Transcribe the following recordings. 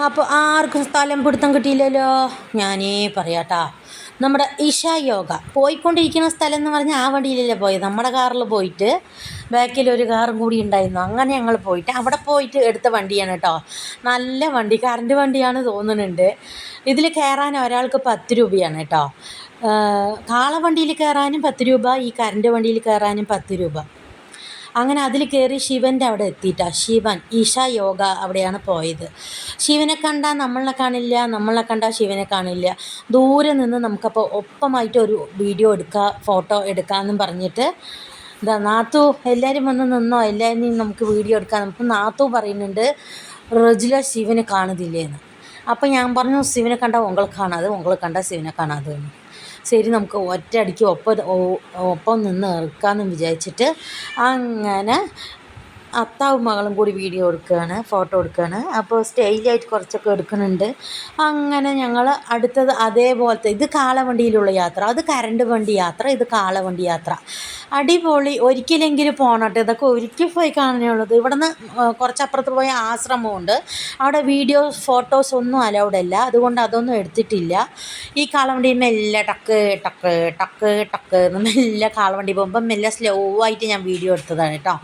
അപ്പോൾ ആർക്കും സ്ഥലം പിടുത്തം കിട്ടിയില്ലല്ലോ. ഞാനേ പറയാട്ടാ, നമ്മുടെ ഇഷ യോഗ പോയിക്കൊണ്ടിരിക്കുന്ന സ്ഥലം എന്ന് പറഞ്ഞാൽ ആ വണ്ടിയിലല്ലേ പോയത്, നമ്മുടെ കാറിൽ പോയിട്ട് ബാക്കിലൊരു കാറും കൂടി ഉണ്ടായിരുന്നു. അങ്ങനെ ഞങ്ങൾ പോയിട്ട് അവിടെ പോയിട്ട് എടുത്ത വണ്ടിയാണ് കേട്ടോ. നല്ല വണ്ടി, കറണ്ട് വണ്ടിയാണ് തോന്നുന്നുണ്ട്. ഇതിൽ കയറാൻ ഒരാൾക്ക് 10 രൂപയാണ് കേട്ടോ. കാളവണ്ടിയിൽ കയറാനും 10 രൂപ, ഈ കറണ്ട് വണ്ടിയിൽ കയറാനും 10 രൂപ. അങ്ങനെ അതിൽ കയറി ശിവൻ്റെ അവിടെ എത്തിയിട്ടാണ്. ശിവൻ ഈശ യോഗ അവിടെയാണ് പോയത്. ശിവനെ കണ്ടാൽ നമ്മളെ കാണില്ല, നമ്മളെ കണ്ടാൽ ശിവനെ കാണില്ല. ദൂരെ നിന്ന് നമുക്കപ്പോൾ ഒപ്പമായിട്ട് ഒരു വീഡിയോ എടുക്കുക, ഫോട്ടോ എടുക്കാമെന്നും പറഞ്ഞിട്ട് എന്താ നാത്തു എല്ലാവരും വന്ന് നിന്നോ, എല്ലാവരും നമുക്ക് വീഡിയോ എടുക്കാം. നമുക്ക് നാത്തു പറയുന്നുണ്ട് റജില ശിവനെ കാണുന്നില്ലേന്ന്. അപ്പോൾ ഞാൻ പറഞ്ഞു ശിവനെ കണ്ടാൽ ഉങ്ങളെ കാണാതെ, ഉങ്ങളെ കണ്ടാൽ ശിവനെ കാണാതെ എന്ന്. ശരി നമുക്ക് ഒറ്റയടിക്ക് ഒപ്പം നിന്ന് ഇറക്കാമെന്ന് വിചാരിച്ചിട്ട് അങ്ങനെ അത്താവും മകളും കൂടി വീഡിയോ എടുക്കുകയാണ്, ഫോട്ടോ എടുക്കുകയാണ്. അപ്പോൾ സ്റ്റൈലായിട്ട് കുറച്ചൊക്കെ എടുക്കുന്നുണ്ട്. അങ്ങനെ ഞങ്ങൾ അടുത്തത് അതേപോലത്തെ, ഇത് കാളവണ്ടിയിലുള്ള യാത്ര, അത് കറണ്ട് വണ്ടി യാത്ര, ഇത് കാളവണ്ടി യാത്ര. അടിപൊളി. ഒരിക്കലെങ്കിലും പോകണം. ഇതൊക്കെ ഒരിക്കൽ പോയി കാണാനുള്ളത്. ഇവിടെ നിന്ന് കുറച്ചപ്പുറത്ത് പോയ ആശ്രമമുണ്ട്, അവിടെ വീഡിയോസ് ഫോട്ടോസ് ഒന്നും അലൗഡ് അല്ല, അതുകൊണ്ട് അതൊന്നും എടുത്തിട്ടില്ല. ഈ കാളവണ്ടി മെല്ലെ ടക്ക് ടക്ക് ടക്ക് ടക്ക് മെല്ലെ കാളവണ്ടി പോകുമ്പോൾ മെല്ലെ സ്ലോ ആയിട്ട് ഞാൻ വീഡിയോ എടുത്തതാണ് കേട്ടോ.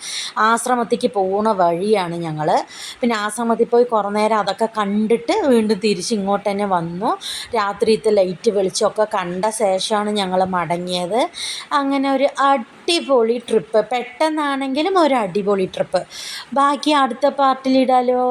ആശ്രമത്തേക്ക് പോകുന്ന വഴിയാണ് ഞങ്ങൾ. പിന്നെ ആശ്രമത്തിൽ പോയി കുറേ നേരം അതൊക്കെ കണ്ടിട്ട് വീണ്ടും തിരിച്ച് ഇങ്ങോട്ട് തന്നെ വന്നു. രാത്രിയത്തെ ലൈറ്റ് വെളിച്ചമൊക്കെ കണ്ട ശേഷമാണ് ഞങ്ങൾ മടങ്ങിയത്. അങ്ങനെ ഒരു അടിപൊളി ട്രിപ്പ്, പെട്ടെന്നാണെങ്കിലും ഒരു അടിപൊളി ട്രിപ്പ്. ബാക്കി അടുത്ത പാർട്ടിലിടാലോ.